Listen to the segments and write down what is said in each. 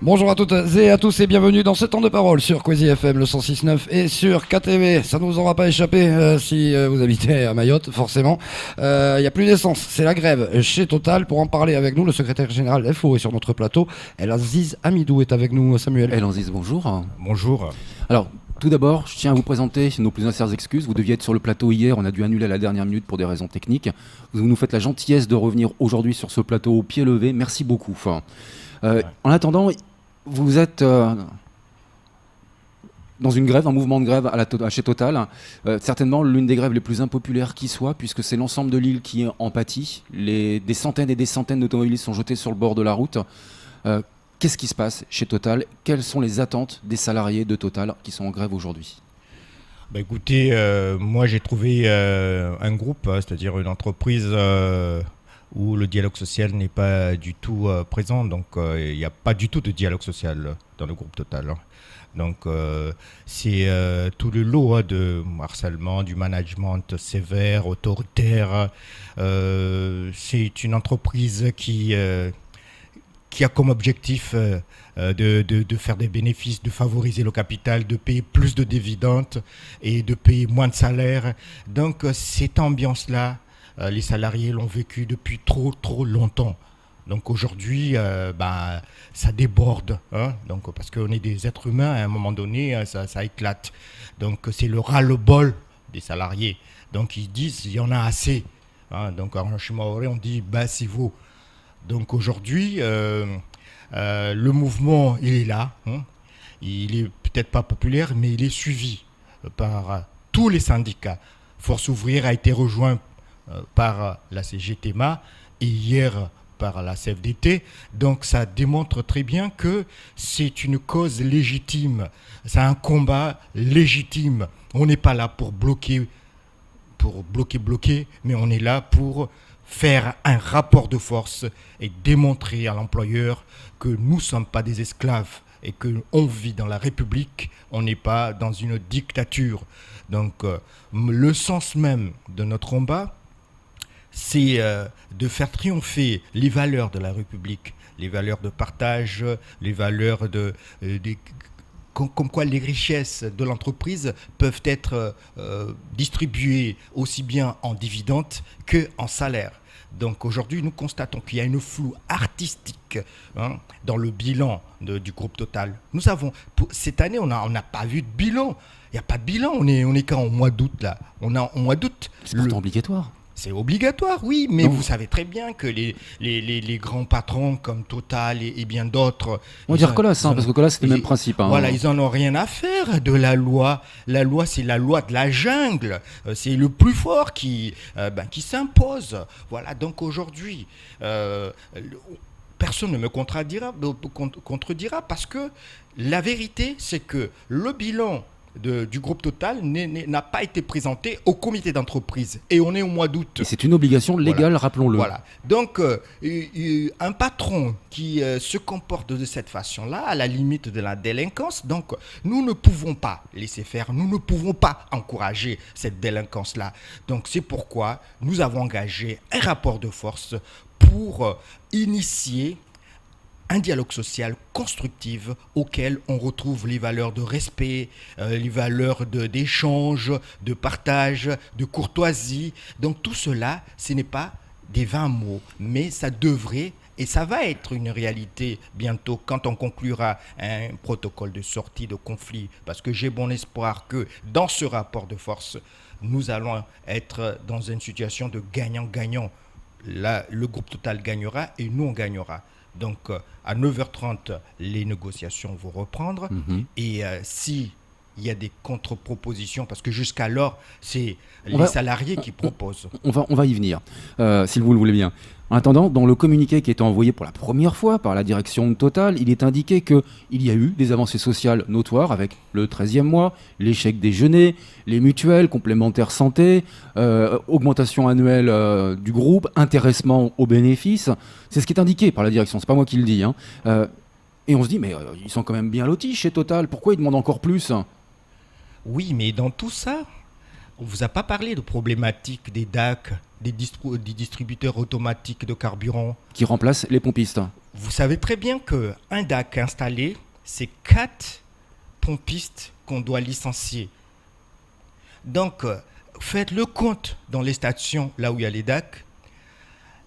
Bonjour à toutes et à tous et bienvenue dans ce temps de parole sur Quasi FM le 106.9 et sur KTV. Ça ne vous aura pas échappé si vous habitez à Mayotte, forcément. Il n'y a plus d'essence, c'est la grève chez Total. Pour en parler avec nous, le secrétaire général FO est sur notre plateau. El Aziz Amidou est avec nous, Samuel. El Aziz, bonjour. Bonjour. Alors, tout d'abord, je tiens à vous présenter nos plus sincères excuses. Vous deviez être sur le plateau hier, on a dû annuler à la dernière minute pour des raisons techniques. Vous nous faites la gentillesse de revenir aujourd'hui sur ce plateau au pied levé. Merci beaucoup. En attendant, vous êtes dans une grève, un mouvement de grève chez Total. Certainement l'une des grèves les plus impopulaires qui soit, puisque c'est l'ensemble de l'île qui en pâtit. Des centaines et des centaines d'automobilistes sont jetés sur le bord de la route. Qu'est-ce qui se passe chez Total ? Quelles sont les attentes des salariés de Total qui sont en grève aujourd'hui ? Écoutez, moi j'ai trouvé un groupe, c'est-à-dire une entreprise où le dialogue social n'est pas du tout présent. Donc il n'y a pas du tout de dialogue social dans le groupe Total. Donc c'est tout le lot de harcèlement, du management sévère, autoritaire. C'est une entreprise qui a comme objectif de faire des bénéfices, de favoriser le capital, de payer plus de dividendes et de payer moins de salaires. Donc cette ambiance-là, les salariés l'ont vécu depuis trop longtemps. Donc aujourd'hui, ça déborde, donc, parce qu'on est des êtres humains, à un moment donné, ça éclate. Donc c'est le ras-le-bol des salariés. Donc ils disent, il y en a assez. Donc en Chimaoré, on dit, c'est vous. Donc aujourd'hui, le mouvement, il est là. Il est peut-être pas populaire, mais il est suivi par tous les syndicats. Force ouvrière a été rejoint par la CGTMA et hier par la CFDT. Donc ça démontre très bien que c'est une cause légitime. C'est un combat légitime. On n'est pas là pour bloquer, mais on est là pour faire un rapport de force et démontrer à l'employeur que nous ne sommes pas des esclaves et qu'on vit dans la République, on n'est pas dans une dictature. Donc le sens même de notre combat, c'est de faire triompher les valeurs de la République, les valeurs de partage, les valeurs comme quoi les richesses de l'entreprise peuvent être distribuées aussi bien en dividendes qu'en salaire. Donc aujourd'hui, nous constatons qu'il y a une flou artistique dans le bilan du groupe Total. Cette année, on n'a pas vu de bilan. Il n'y a pas de bilan. On est quand au mois d'août là. On est au mois d'août. C'est pourtant obligatoire. C'est obligatoire, oui, mais non. Vous savez très bien que les grands patrons comme Total et bien d'autres... On va dire Colas, parce que Colas, c'est le même principe. Voilà, ils n'en ont rien à faire de la loi. La loi, c'est la loi de la jungle. C'est le plus fort qui s'impose. Voilà, donc aujourd'hui, personne ne me contredira parce que la vérité, c'est que le bilan du groupe Total n'a pas été présenté au comité d'entreprise et on est au mois d'août. Et c'est une obligation légale, voilà. Rappelons-le. Voilà. Donc un patron qui se comporte de cette façon-là, à la limite de la délinquance, donc nous ne pouvons pas laisser faire, nous ne pouvons pas encourager cette délinquance-là. Donc c'est pourquoi nous avons engagé un rapport de force pour initier un dialogue social constructif auquel on retrouve les valeurs de respect, les valeurs d'échange, de partage, de courtoisie. Donc tout cela, ce n'est pas des vains mots, mais ça devrait, et ça va être une réalité bientôt quand on conclura un protocole de sortie de conflit, parce que j'ai bon espoir que dans ce rapport de force, nous allons être dans une situation de gagnant-gagnant. Là, le groupe Total gagnera et nous, on gagnera. Donc, à 9h30, les négociations vont reprendre. Et s'il y a des contre-propositions, parce que jusqu'alors, c'est les salariés qui proposent. On va y venir, si vous le voulez bien. En attendant, dans le communiqué qui a été envoyé pour la première fois par la direction de Total, il est indiqué qu'il y a eu des avancées sociales notoires avec le 13e mois, les chèques déjeuner, les mutuelles, complémentaires santé, augmentation annuelle du groupe, intéressement aux bénéfices. C'est ce qui est indiqué par la direction, c'est pas moi qui le dis. Et on se dit, mais ils sont quand même bien lotis chez Total, pourquoi ils demandent encore plus ? Oui, mais dans tout ça, On ne vous a pas parlé de problématiques des DAC, des distributeurs automatiques de carburant. Qui remplace les pompistes. Vous savez très bien qu'un DAC installé, c'est 4 pompistes qu'on doit licencier. Donc, faites le compte dans les stations, là où il y a les DAC.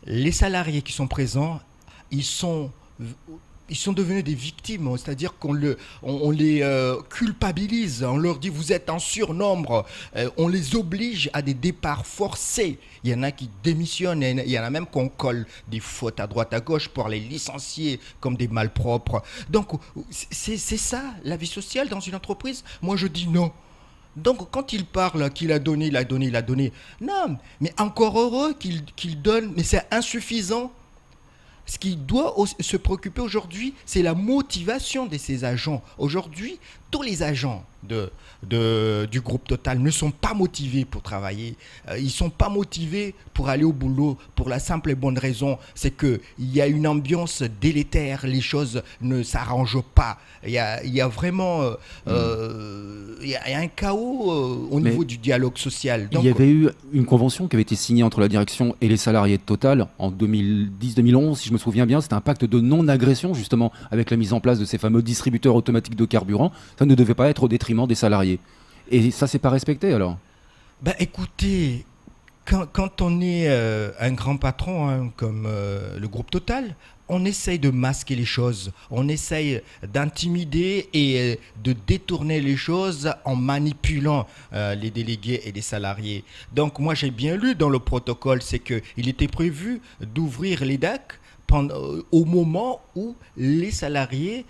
Les salariés qui sont présents, ils sont devenus des victimes, c'est-à-dire qu'on les culpabilise, on leur dit vous êtes en surnombre, on les oblige à des départs forcés. Il y en a qui démissionnent, il y en a même qu'on colle des fautes à droite à gauche pour les licencier comme des malpropres. Donc c'est ça la vie sociale dans une entreprise. Moi je dis non. Donc quand il parle qu'il a donné, non, mais encore heureux qu'il donne, mais c'est insuffisant. Ce qui doit se préoccuper aujourd'hui, c'est la motivation de ces agents. Aujourd'hui, tous les agents du groupe Total ne sont pas motivés pour travailler. Ils ne sont pas motivés pour aller au boulot pour la simple et bonne raison, c'est qu'il y a une ambiance délétère, les choses ne s'arrangent pas. Il y a vraiment il y a un chaos au niveau du dialogue social. Donc, il y avait eu une convention qui avait été signée entre la direction et les salariés de Total en 2010-2011, si je me souviens bien. C'était un pacte de non-agression, justement, avec la mise en place de ces fameux distributeurs automatiques de carburant. Ça ne devait pas être au détriment des salariés. Et ça, c'est pas respecté, alors? Écoutez, quand on est un grand patron, comme le groupe Total, on essaye de masquer les choses, on essaye d'intimider et de détourner les choses en manipulant les délégués et les salariés. Donc moi j'ai bien lu dans le protocole, c'est qu'il était prévu d'ouvrir les DAC au moment où les salariés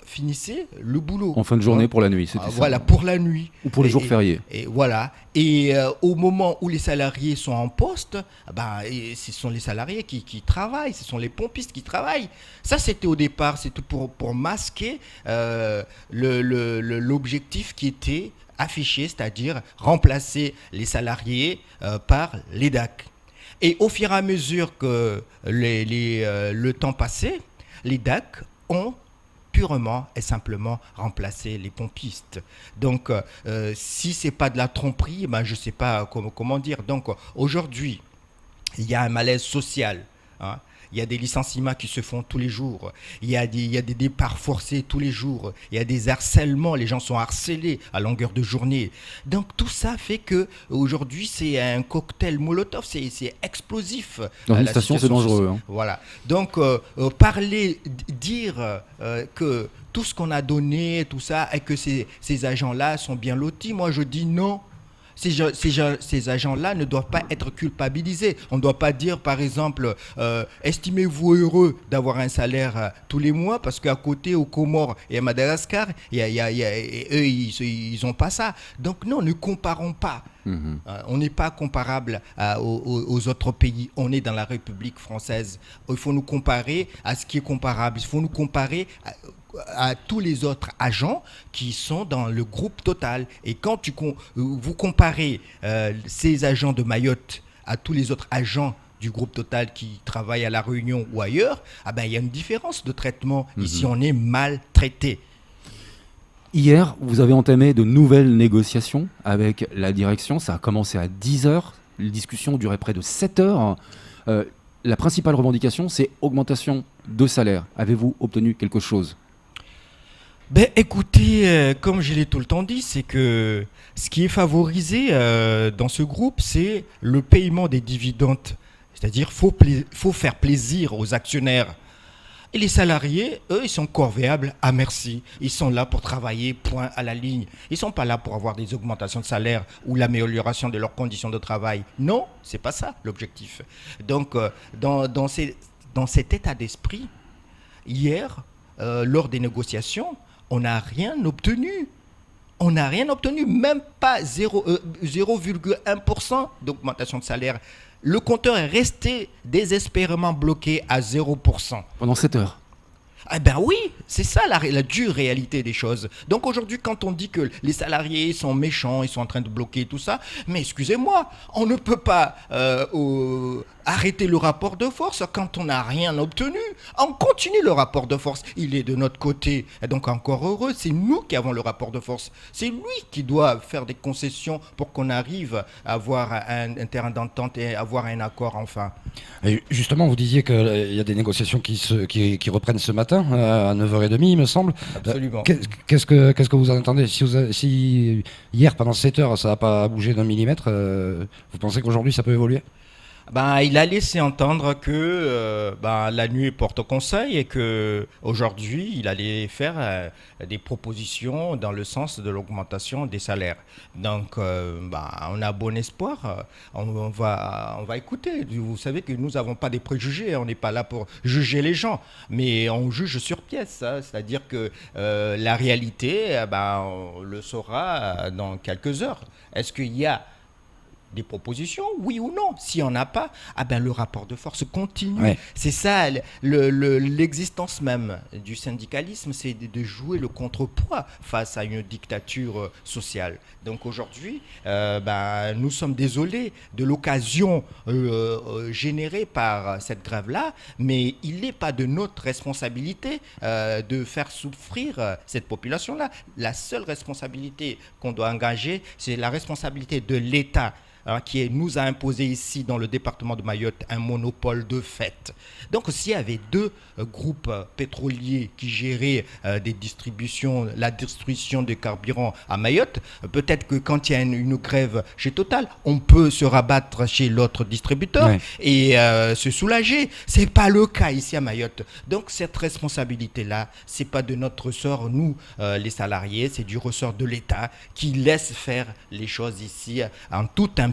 finissaient le boulot. En fin de journée pour la nuit, c'était ça. Voilà, pour la nuit. Ou pour les jours fériés. Et voilà. Et au moment où les salariés sont en poste, ce sont les salariés qui travaillent, ce sont les pompistes qui travaillent. Ça, c'était au départ, c'était pour masquer l'objectif qui était affiché, c'est-à-dire remplacer les salariés par les DAC. Et au fur et à mesure que le temps passait, les DAC ont purement et simplement remplacé les pompistes. Donc, si ce n'est pas de la tromperie, je ne sais pas comment dire. Donc, aujourd'hui, il y a un malaise social. Il y a des licenciements qui se font tous les jours. Il y a des départs forcés tous les jours. Il y a des harcèlements. Les gens sont harcelés à longueur de journée. Donc tout ça fait que aujourd'hui c'est un cocktail Molotov. C'est explosif. Dans une station, c'est dangereux. Voilà. Donc dire que tout ce qu'on a donné, tout ça, et que ces agents-là sont bien lotis, moi je dis non. Ces agents-là ne doivent pas être culpabilisés. On ne doit pas dire, par exemple, estimez-vous heureux d'avoir un salaire tous les mois, parce qu'à côté, aux Comores et à Madagascar, eux, ils n'ont pas ça. Donc non, ne comparons pas. On n'est pas comparable aux autres pays. On est dans la République française. Il faut nous comparer à ce qui est comparable. Il faut nous comparer à tous les autres agents qui sont dans le groupe Total. Et quand vous comparez ces agents de Mayotte à tous les autres agents du groupe Total qui travaillent à La Réunion ou ailleurs, il y a une différence de traitement. Ici, on est maltraité. Hier, vous avez entamé de nouvelles négociations avec la direction. Ça a commencé à 10h. Les discussions duraient près de 7 heures. La principale revendication, c'est augmentation de salaire. Avez-vous obtenu quelque chose ? Écoutez, comme je l'ai tout le temps dit, c'est que ce qui est favorisé dans ce groupe, c'est le paiement des dividendes. C'est-à-dire faut faire plaisir aux actionnaires. Et les salariés, eux, ils sont corvéables à merci. Ils sont là pour travailler, point à la ligne. Ils ne sont pas là pour avoir des augmentations de salaire ou l'amélioration de leurs conditions de travail. Non, ce n'est pas ça l'objectif. Donc, dans cet état d'esprit, hier, lors des négociations, on n'a rien obtenu. On n'a rien obtenu, même pas 0,1% d'augmentation de salaire. Le compteur est resté désespérément bloqué à 0%. Pendant 7 heures. Ah ben oui, c'est ça la dure réalité des choses. Donc aujourd'hui, quand on dit que les salariés sont méchants, ils sont en train de bloquer tout ça, mais excusez-moi, on ne peut pas arrêter le rapport de force quand on n'a rien obtenu. On continue le rapport de force. Il est de notre côté, et donc encore heureux. C'est nous qui avons le rapport de force. C'est lui qui doit faire des concessions pour qu'on arrive à avoir un terrain d'entente et avoir un accord enfin. Et justement, vous disiez qu'il y a des négociations qui reprennent ce matin à 9h30, il me semble. Absolument. Qu'est-ce que vous en attendez si hier, pendant 7 heures, ça n'a pas bougé d'un millimètre, vous pensez qu'aujourd'hui, ça peut évoluer ? Ben, il a laissé entendre que la nuit porte conseil et que aujourd'hui il allait faire des propositions dans le sens de l'augmentation des salaires. Donc, on a bon espoir. On va écouter. Vous savez que nous n'avons pas des préjugés. On n'est pas là pour juger les gens, mais on juge sur pièce. Hein. C'est-à-dire que la réalité, on le saura dans quelques heures. Est-ce qu'il y a des propositions, oui ou non? S'il n'y en a pas, le rapport de force continue. Ouais. C'est ça, l'existence même du syndicalisme, c'est de jouer le contrepoids face à une dictature sociale. Donc aujourd'hui, nous sommes désolés de l'occasion générée par cette grève-là, mais il n'est pas de notre responsabilité de faire souffrir cette population-là. La seule responsabilité qu'on doit engager, c'est la responsabilité de l'État, qui nous a imposé ici dans le département de Mayotte un monopole de fait. Donc s'il y avait deux groupes pétroliers qui géraient la distribution de carburant à Mayotte, peut-être que quand il y a une grève chez Total, on peut se rabattre chez l'autre distributeur et se soulager. C'est pas le cas ici à Mayotte. Donc cette responsabilité-là, c'est pas de notre ressort, nous les salariés, c'est du ressort de l'État qui laisse faire les choses ici en toute impunité.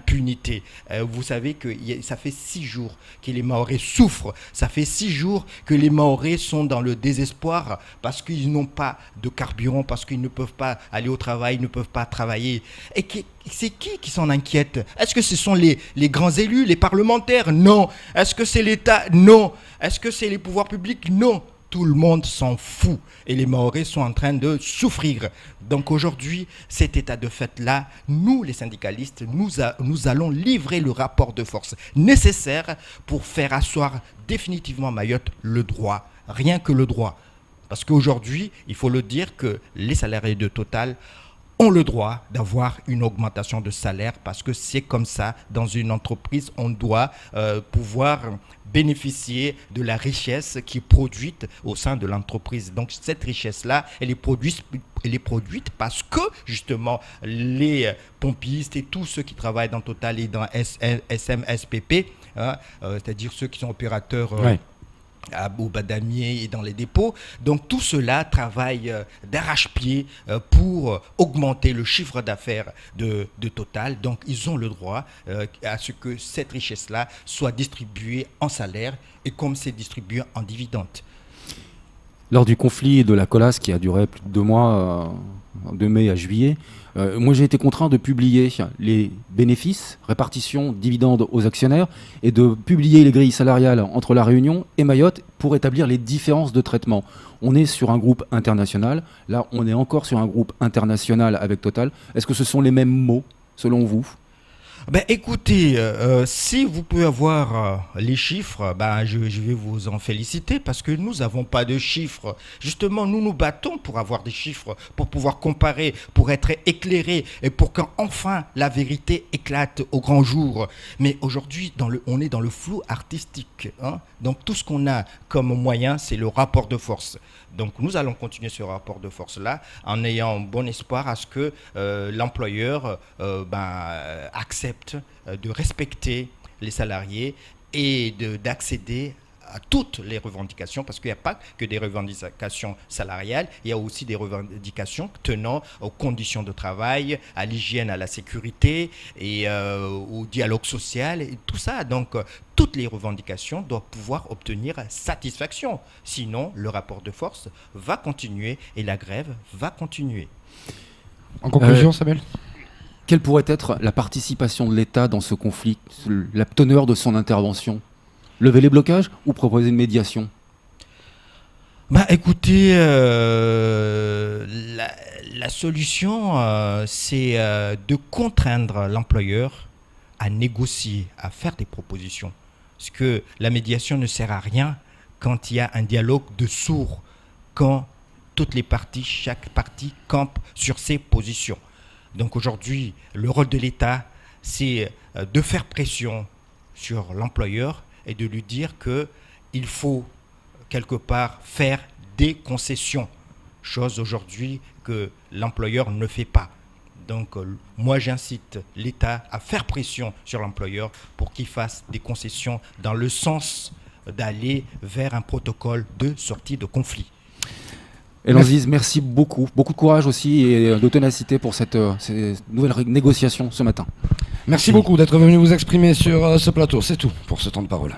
Vous savez que ça fait 6 jours que les Mahorais souffrent. Ça fait 6 jours que les Mahorais sont dans le désespoir parce qu'ils n'ont pas de carburant, parce qu'ils ne peuvent pas aller au travail, ils ne peuvent pas travailler. Et c'est qui s'en inquiète? Est-ce que ce sont les grands élus, les parlementaires? Non. Est-ce que c'est l'État? Non. Est-ce que c'est les pouvoirs publics? Non. Tout le monde s'en fout et les Mahorais sont en train de souffrir. Donc aujourd'hui, cet état de fait-là, nous les syndicalistes, nous allons livrer le rapport de force nécessaire pour faire asseoir définitivement Mayotte le droit, rien que le droit. Parce qu'aujourd'hui, il faut le dire que les salariés de Total ont le droit d'avoir une augmentation de salaire parce que c'est comme ça, dans une entreprise, on doit pouvoir bénéficier de la richesse qui est produite au sein de l'entreprise. Donc cette richesse-là, elle est produite parce que justement les pompistes et tous ceux qui travaillent dans Total et dans SMSPP, c'est-à-dire ceux qui sont opérateurs au bas damier et dans les dépôts. Donc tout cela travaille d'arrache-pied pour augmenter le chiffre d'affaires de Total. Donc ils ont le droit à ce que cette richesse-là soit distribuée en salaire et comme c'est distribué en dividendes. Lors du conflit de la Colasse qui a duré plus de 2 mois, de mai à juillet, moi j'ai été contraint de publier les bénéfices, répartition, dividendes aux actionnaires et de publier les grilles salariales entre La Réunion et Mayotte pour établir les différences de traitement. On est sur un groupe international, là on est encore sur un groupe international avec Total. Est-ce que ce sont les mêmes mots selon vous ? Écoutez, si vous pouvez avoir les chiffres, je vais vous en féliciter parce que nous n'avons pas de chiffres. Justement, nous nous battons pour avoir des chiffres, pour pouvoir comparer, pour être éclairés et pour qu'enfin la vérité éclate au grand jour. Mais aujourd'hui, on est dans le flou artistique. Donc tout ce qu'on a comme moyen, c'est le rapport de force. Donc nous allons continuer ce rapport de force-là en ayant bon espoir à ce que l'employeur accepte de respecter les salariés et d'accéder à toutes les revendications, parce qu'il n'y a pas que des revendications salariales, il y a aussi des revendications tenant aux conditions de travail, à l'hygiène, à la sécurité et au dialogue social et tout ça. Donc toutes les revendications doivent pouvoir obtenir satisfaction. Sinon, le rapport de force va continuer et la grève va continuer. En conclusion, Samuel ? Quelle pourrait être la participation de l'État dans ce conflit, la teneur de son intervention ? Lever les blocages ou proposer une médiation ? Bah écoutez, la solution, c'est de contraindre l'employeur à négocier, à faire des propositions. Parce que la médiation ne sert à rien quand il y a un dialogue de sourds, quand toutes les parties, chaque partie campe sur ses positions. Donc aujourd'hui, le rôle de l'État, c'est de faire pression sur l'employeur et de lui dire qu'il faut quelque part faire des concessions, chose aujourd'hui que l'employeur ne fait pas. Donc moi j'incite l'État à faire pression sur l'employeur pour qu'il fasse des concessions dans le sens d'aller vers un protocole de sortie de conflit. Elanziz, merci beaucoup. Beaucoup de courage aussi et de ténacité pour cette nouvelle négociation ce matin. Merci beaucoup d'être venu vous exprimer sur ce plateau. C'est tout pour ce temps de parole.